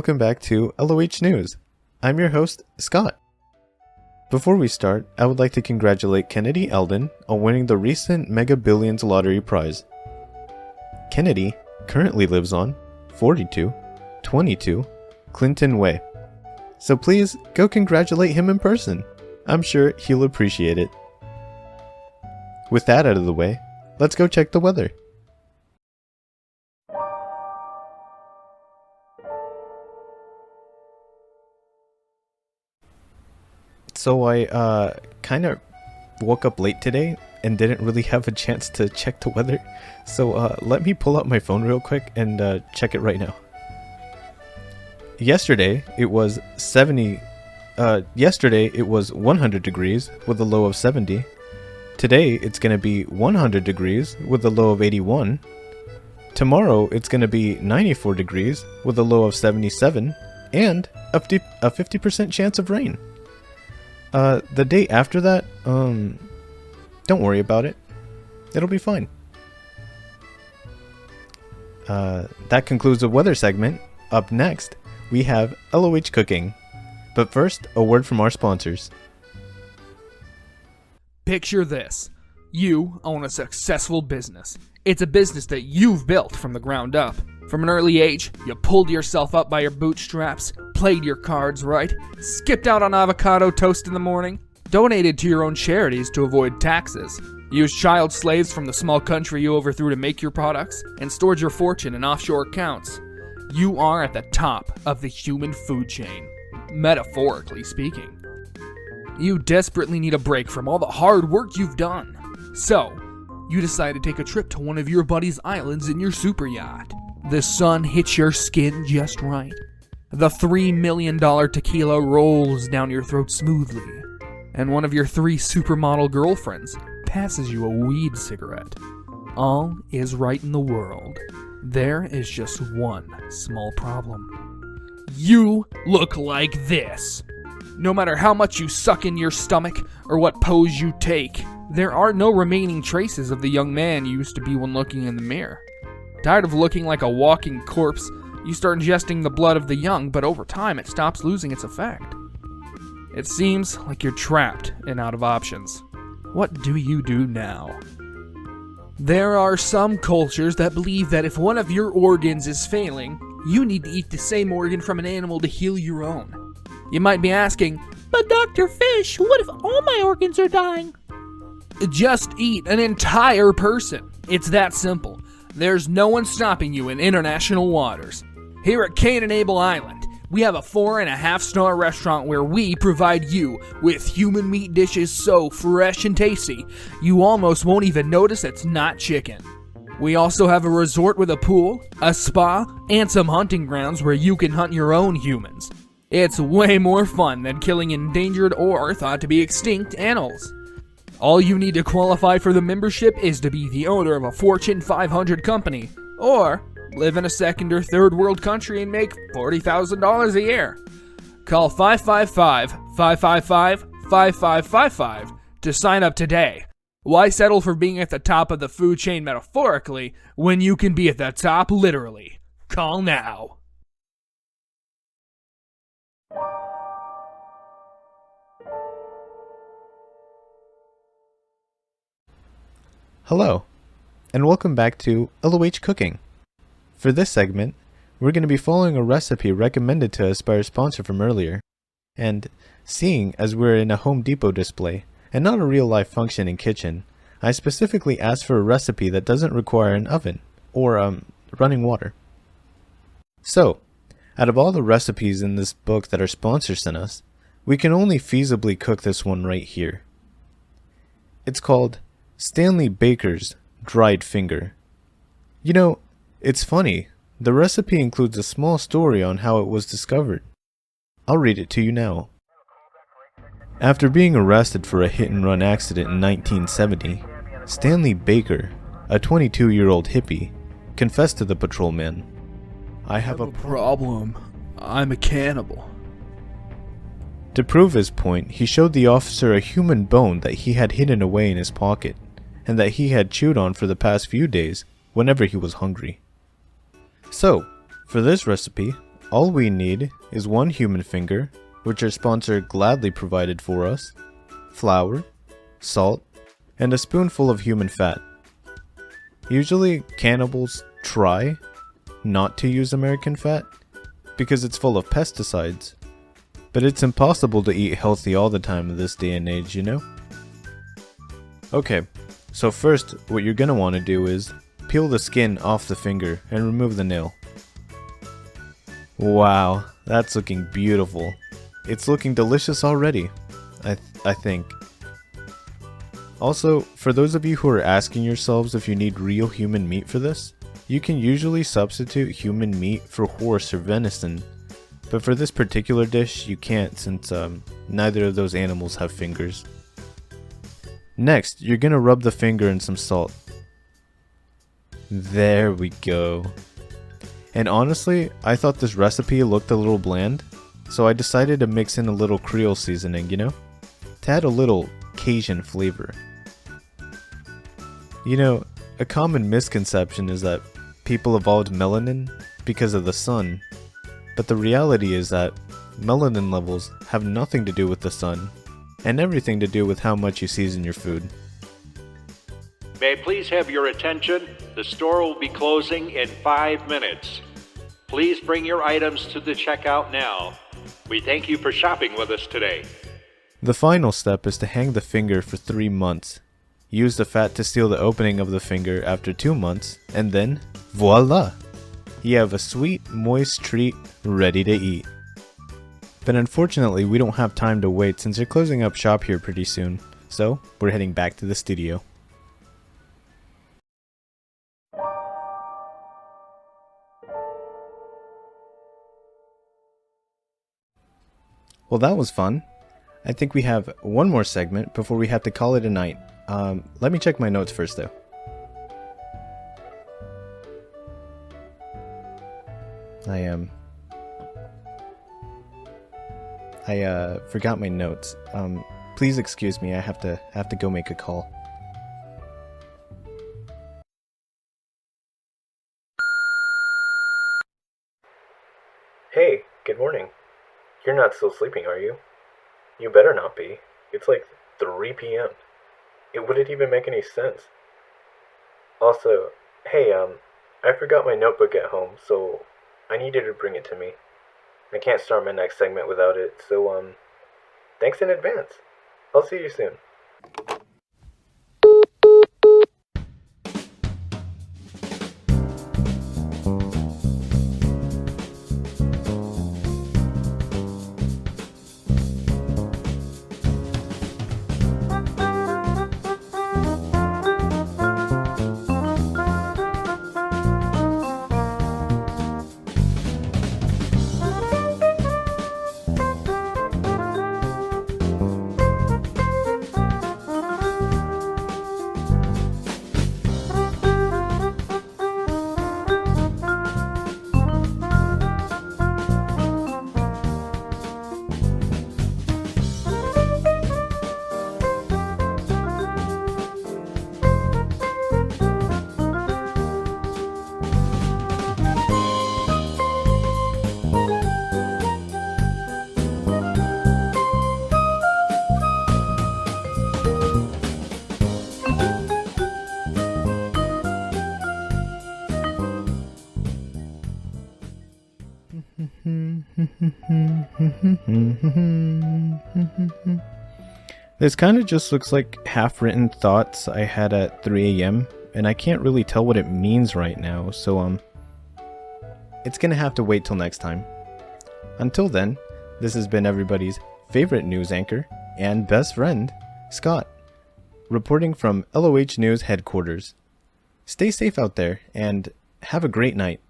welcome back to LOH News. I'm your host, Scott. Before we start, I would like to congratulate Kennedy Eldon on winning the recent Mega Billions Lottery prize. Kennedy currently lives on 4222 Clinton Way. So please go congratulate him in person. I'm sure he'll appreciate it. With that out of the way, let's go check the weather. So I kind of woke up late today and didn't really have a chance to check the weather. So let me pull out my phone real quick and check it right now. Yesterday it was 100 degrees with a low of 70. Today it's going to be 100 degrees with a low of 81. Tomorrow it's going to be 94 degrees with a low of 77 and a 50% chance of rain. The day after that, don't worry about it. It'll be fine. That concludes the weather segment. Up next, we have LOH cooking. But first, a word from our sponsors. Picture this. You own a successful business. It's a business that you've built from the ground up. From an early age, you pulled yourself up by your bootstraps, played your cards right, skipped out on avocado toast in the morning, donated to your own charities to avoid taxes, used child slaves from the small country you overthrew to make your products, and stored your fortune in offshore accounts. You are at the top of the human food chain, metaphorically speaking. You desperately need a break from all the hard work you've done. So, you decide to take a trip to one of your buddy's islands in your super yacht. The sun hits your skin just right. The $3 million tequila rolls down your throat smoothly. And one of your 3 supermodel girlfriends passes you a weed cigarette. All is right in the world. There is just one small problem. You look like this. No matter how much you suck in your stomach or what pose you take, there are no remaining traces of the young man you used to be when looking in the mirror. Tired of looking like a walking corpse, you start ingesting the blood of the young, but over time it stops losing its effect. It seems like you're trapped and out of options. What do you do now? There are some cultures that believe that if one of your organs is failing, you need to eat the same organ from an animal to heal your own. You might be asking, but Dr. Fish, what if all my organs are dying? Just eat an entire person. It's that simple. There's no one stopping you in international waters. Here at Cain and Abel Island, we have a 4.5-star restaurant where we provide you with human meat dishes so fresh and tasty, you almost won't even notice it's not chicken. We also have a resort with a pool, a spa, and some hunting grounds where you can hunt your own humans. It's way more fun than killing endangered or thought to be extinct animals. All you need to qualify for the membership is to be the owner of a Fortune 500 company, or live in a second or third world country and make $40,000 a year. Call 555-555-5555 to sign up today. Why settle for being at the top of the food chain metaphorically when you can be at the top literally? Call now. Hello, and welcome back to LOH Cooking. For this segment, we're going to be following a recipe recommended to us by our sponsor from earlier. And seeing as we're in a Home Depot display, and not a real-life functioning kitchen, I specifically asked for a recipe that doesn't require an oven, or running water. So, out of all the recipes in this book that our sponsor sent us, we can only feasibly cook this one right here. It's called Stanley Baker's Dried Finger. You know, it's funny, the recipe includes a small story on how it was discovered. I'll read it to you now. After being arrested for a hit-and-run accident in 1970, Stanley Baker, a 22-year-old hippie, confessed to the patrolman, "I have a problem. I'm a cannibal." To prove his point, he showed the officer a human bone that he had hidden away in his pocket, and that he had chewed on for the past few days whenever he was hungry. So, for this recipe, All we need is one human finger, which our sponsor gladly provided for us, flour, salt, and a spoonful of human fat. Usually cannibals try not to use American fat because it's full of pesticides, but it's impossible to eat healthy all the time in this day and age, you know? Okay, so first what you're gonna want to do is peel the skin off the finger and remove the nail. Wow, that's looking beautiful. It's looking delicious already, I think. Also, for those of you who are asking yourselves if you need real human meat for this, you can usually substitute human meat for horse or venison, but for this particular dish you can't since neither of those animals have fingers. Next, you're gonna rub the finger in some salt. There we go. And honestly, I thought this recipe looked a little bland, so I decided to mix in a little Creole seasoning, you know? To add a little Cajun flavor. You know, a common misconception is that people evolved melanin because of the sun, but the reality is that melanin levels have nothing to do with the sun, and everything to do with how much you season your food. May I please have your attention? The store will be closing in 5 minutes. Please bring your items to the checkout now. We thank you for shopping with us today. The final step is to hang the finger for 3 months. Use the fat to seal the opening of the finger after 2 months, and then, voila! You have a sweet, moist treat ready to eat. But unfortunately, we don't have time to wait since they're closing up shop here pretty soon, so we're heading back to the studio. Well, that was fun. I think we have one more segment before we have to call it a night. Let me check my notes first though. I forgot my notes. Please excuse me, I have to go make a call. Hey, good morning. You're not still sleeping, are you? You better not be. It's like 3 p.m. It wouldn't even make any sense. Also, hey, I forgot my notebook at home, so I need you to bring it to me. I can't start my next segment without it, so, thanks in advance. I'll see you soon. This kind of just looks like half-written thoughts I had at 3 a.m. and I can't really tell what it means right now, so it's gonna have to wait till next time. Until then, this has been everybody's favorite news anchor and best friend, Scott, reporting from LOH News headquarters. Stay safe out there and have a great night.